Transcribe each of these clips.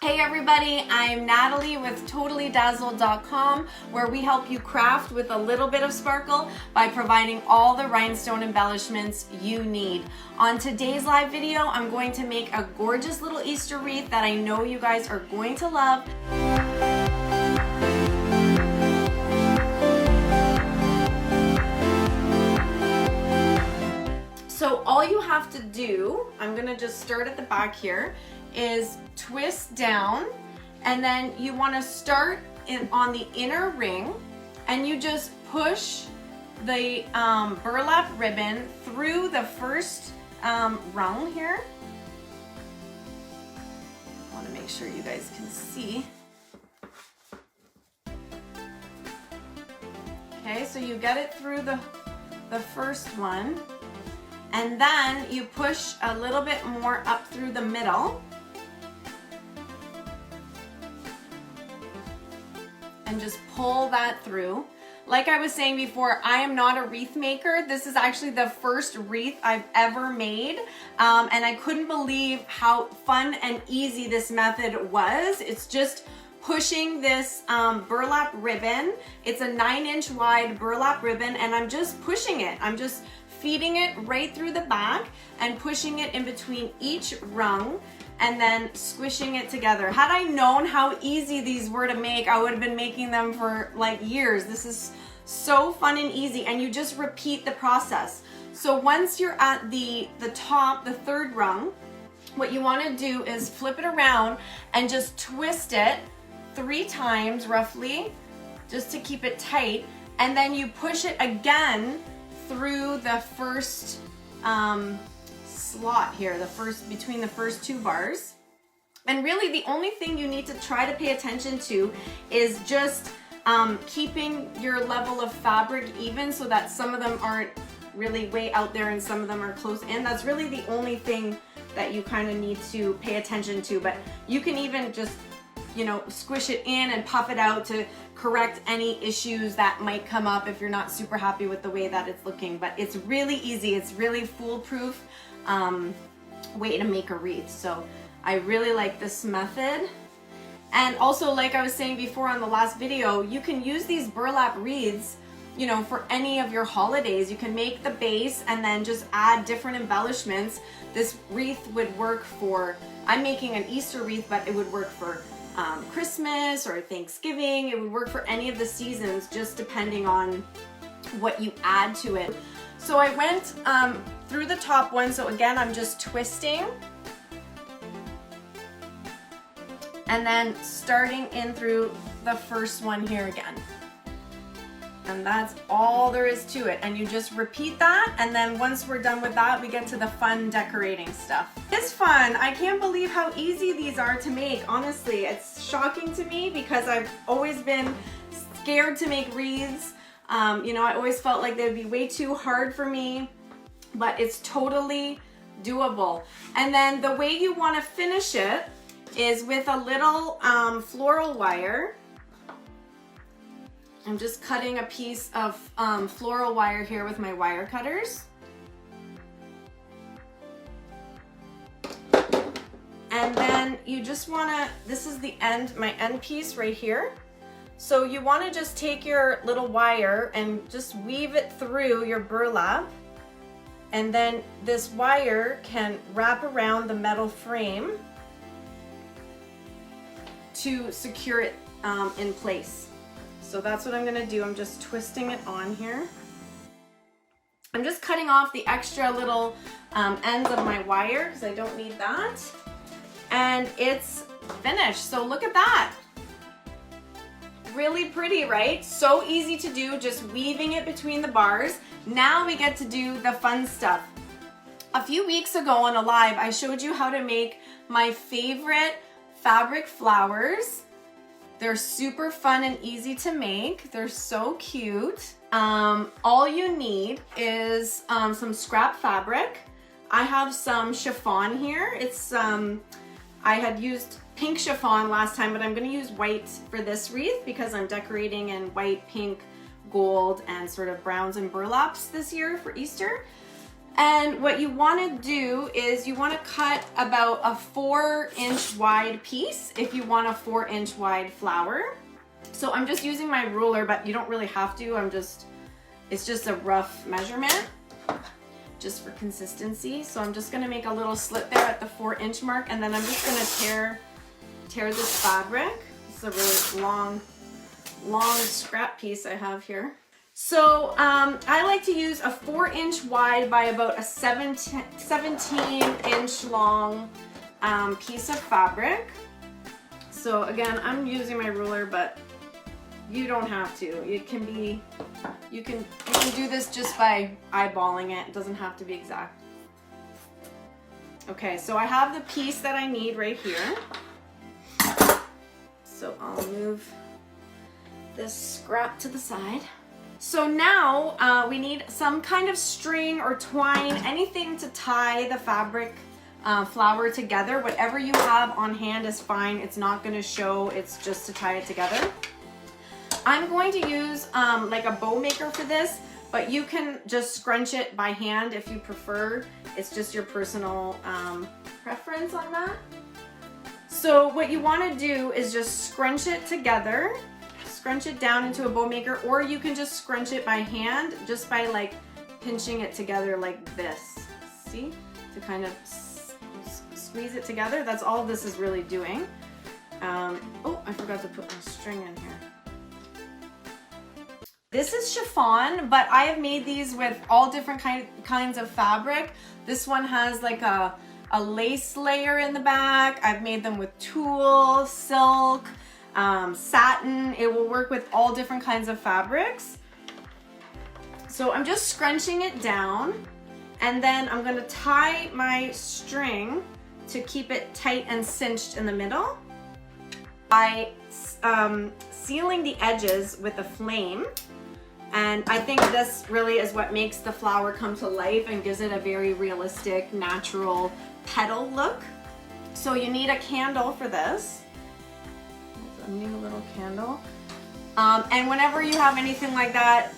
Hey everybody, I'm Natalie with TotallyDazzled.com, where we help you craft with a little bit of sparkle by providing all the rhinestone embellishments you need. On today's live video, I'm going to make a gorgeous little Easter wreath that I know you guys are going to love. So all you have to do, I'm gonna just start at the back here, is twist down, and then you want to start on the inner ring, and you just push the burlap ribbon through the first rung here. I want to make sure you guys can see. Okay, so you get it through the first one, and then you push a little bit more up through the middle. And just pull that through. Like I was saying before, I am not a wreath maker. This is actually the first wreath I've ever made. And I couldn't believe how fun and easy this method was. It's just pushing this burlap ribbon. It's a 9-inch wide burlap ribbon, and I'm just pushing it. I'm just feeding it right through the back and pushing it in between each rung, and then squishing it together. Had I known how easy these were to make, I would have been making them for like years. This is so fun and easy, and you just repeat the process. So once you're at the top, the third rung, what you want to do is flip it around and just twist it 3 times roughly, just to keep it tight, and then you push it again through the first slot here, between the first 2 bars. And really the only thing you need to try to pay attention to is just keeping your level of fabric even, so that some of them aren't really way out there and some of them are close in. That's really the only thing that you kind of need to pay attention to. But you can even just, you know, squish it in and puff it out to correct any issues that might come up if you're not super happy with the way that it's looking. But it's really easy. It's really foolproof way to make a wreath. So I really like this method. And also, like I was saying before on the last video, you can use these burlap wreaths, you know, for any of your holidays. You can make the base and then just add different embellishments. This wreath would work for, I'm making an Easter wreath, but it would work for Christmas or Thanksgiving. It would work for any of the seasons, just depending on what you add to it. So I went through the top one, so again I'm just twisting and then starting in through the first one here again. And that's all there is to it. And you just repeat that, and then once we're done with that, we get to the fun decorating stuff. It's fun. I can't believe how easy these are to make. Honestly, it's shocking to me because I've always been scared to make wreaths. You know, I always felt like they'd be way too hard for me, but it's totally doable. And then the way you want to finish it is with a little floral wire. I'm just cutting a piece of floral wire here with my wire cutters. And then you just wanna, this is the end, my end piece right here. So you wanna just take your little wire and just weave it through your burlap. And then this wire can wrap around the metal frame to secure it in place. So that's what I'm gonna do. I'm just twisting it on here. I'm just cutting off the extra little ends of my wire because I don't need that. And it's finished. So look at that. Really pretty, right? So easy to do, just weaving it between the bars. Now we get to do the fun stuff. A few weeks ago on a live, I showed you how to make my favorite fabric flowers. They're super fun and easy to make. They're so cute. All you need is some scrap fabric. I have some chiffon here. It's I had used pink chiffon last time, but I'm gonna use white for this wreath because I'm decorating in white, pink, gold, and sort of browns and burlaps this year for Easter. And what you want to do is you want to cut about a 4-inch wide piece if you want a 4-inch wide flower. So I'm just using my ruler, but you don't really have to. It's just a rough measurement just for consistency. So I'm just going to make a little slit there at the 4-inch mark, and then I'm just going to tear this fabric. It's a really long scrap piece I have here. So I like to use a 4-inch wide by about a 17-inch long piece of fabric. So again, I'm using my ruler, but you don't have to. It can be, you can do this just by eyeballing it. It doesn't have to be exact. Okay, so I have the piece that I need right here. So I'll move this scrap to the side. So now we need some kind of string or twine, anything to tie the fabric flower together. Whatever you have on hand is fine. It's not going to show, it's just to tie it together. I'm going to use like a bow maker for this, but you can just scrunch it by hand if you prefer. It's just your personal preference on that. So what you want to do is just scrunch it together, scrunch it down into a bow maker, or you can just scrunch it by hand just by like pinching it together like this. See? To kind of squeeze it together. That's all this is really doing. Oh, I forgot to put my string in here. This is chiffon, but I have made these with all different kinds of fabric. This one has like a lace layer in the back. I've made them with tulle, silk, satin. It will work with all different kinds of fabrics. So I'm just scrunching it down, and then I'm going to tie my string to keep it tight and cinched in the middle by sealing the edges with a flame. And I think this really is what makes the flower come to life and gives it a very realistic, natural petal look. So you need a candle for this. So I need a little candle. And whenever you have anything like that,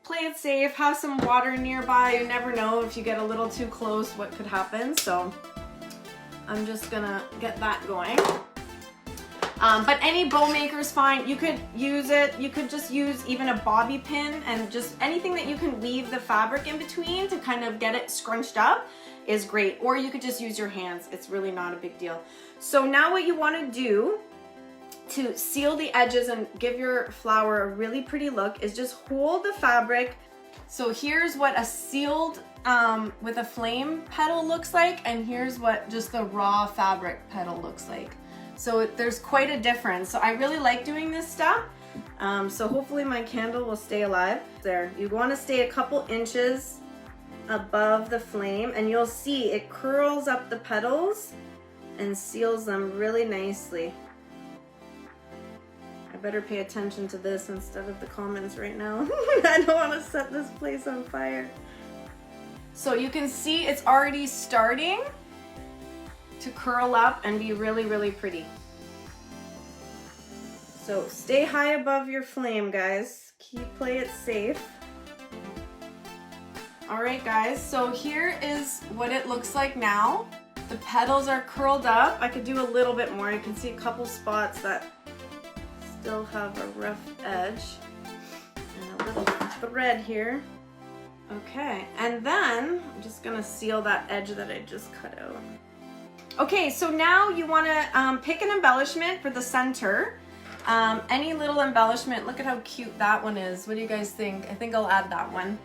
play it safe, have some water nearby. You never know if you get a little too close what could happen. So I'm just gonna get that going. But any bow maker is fine. You could use it, you could just use even a bobby pin, and just anything that you can weave the fabric in between to kind of get it scrunched up is great. Or you could just use your hands. It's really not a big deal. So now what you want to do to seal the edges and give your flower a really pretty look is just hold the fabric. So here's what a sealed with a flame petal looks like, and here's what just the raw fabric petal looks like. So there's quite a difference. So I really like doing this stuff. So hopefully my candle will stay alive. There, you want to stay a couple inches above the flame, and you'll see it curls up the petals and seals them really nicely. I better pay attention to this instead of the comments right now. I don't want to set this place on fire. So you can see it's already starting to curl up and be really, really pretty. So stay high above your flame, guys. Play it safe. All right, guys, so here is what it looks like now. The petals are curled up. I could do a little bit more. You can see a couple spots that still have a rough edge and a little thread here. Okay, and then I'm just gonna seal that edge that I just cut out. Okay, so now you want to pick an embellishment for the center. Any little embellishment. Look at how cute that one is. What do you guys think? I think I'll add that one.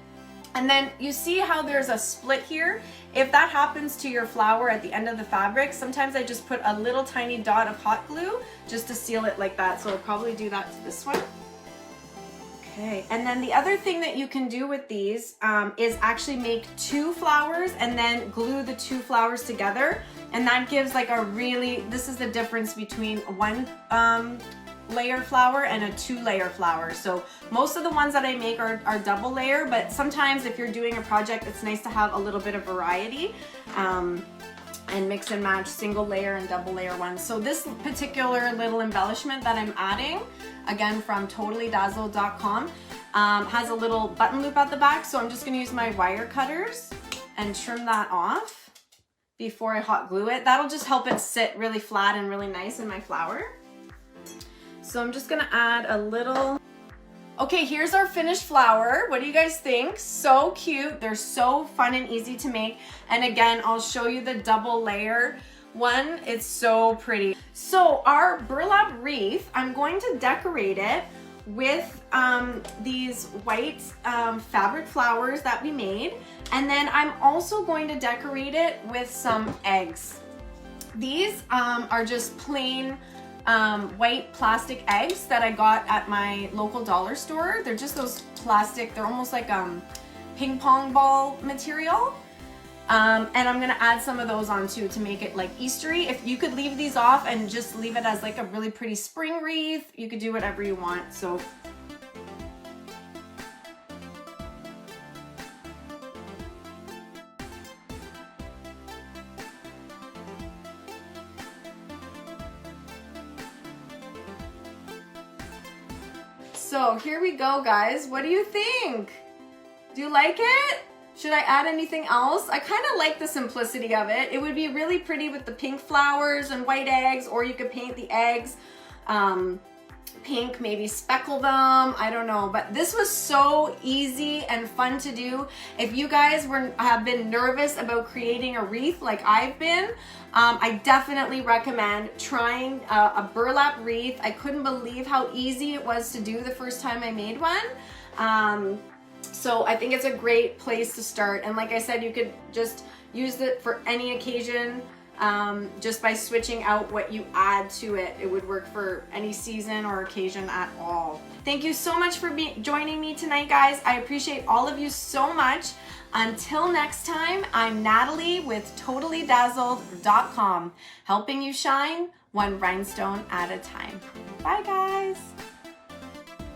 And then you see how there's a split here? If that happens to your flower at the end of the fabric, sometimes I just put a little tiny dot of hot glue just to seal it like that. So I'll probably do that to this one. Okay, and then the other thing that you can do with these is actually make 2 flowers and then glue the 2 flowers together. And that gives like a really, this is the difference between 1 layer flower and a 2-layer flower. So most of the ones that I make are double layer, but sometimes if you're doing a project, it's nice to have a little bit of variety. And and mix and match single layer and double layer ones. So this particular little embellishment that I'm adding, again from totallydazzled.com, has a little button loop at the back. So I'm just gonna use my wire cutters and trim that off before I hot glue it. That'll just help it sit really flat and really nice in my flower. So I'm just gonna add a little. Okay, here's our finished flower. What do you guys think? So cute. They're so fun and easy to make. And again, I'll show you the double layer one. It's so pretty. So our burlap wreath, I'm going to decorate it with these white fabric flowers that we made. And then I'm also going to decorate it with some eggs. These are just plain white plastic eggs that I got at my local dollar store. They're just those plastic, they're almost like ping pong ball material. And I'm gonna add some of those on too to make it like Eastery. If you could leave these off and just leave it as like a really pretty spring wreath, you could do whatever you want. So here we go, guys. What do you think? Do you like it? Should I add anything else? I kind of like the simplicity of it. It would be really pretty with the pink flowers and white eggs, or you could paint the eggs pink, maybe speckle them, I don't know. But this was so easy and fun to do. If you guys have been nervous about creating a wreath like I've been, I definitely recommend trying a burlap wreath. I couldn't believe how easy it was to do the first time I made one. So I think it's a great place to start. And like I said, you could just use it for any occasion. Just by switching out what you add to it. It would work for any season or occasion at all. Thank you so much for joining me tonight, guys. I appreciate all of you so much. Until next time, I'm Natalie with TotallyDazzled.com, helping you shine one rhinestone at a time. Bye, guys.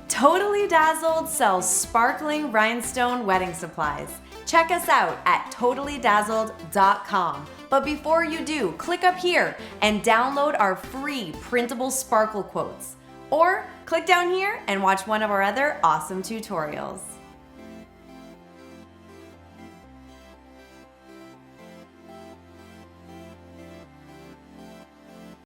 Totally Dazzled sells sparkling rhinestone wedding supplies. Check us out at TotallyDazzled.com. But before you do, click up here and download our free Printable Sparkle Quotes. Or click down here and watch one of our other awesome tutorials.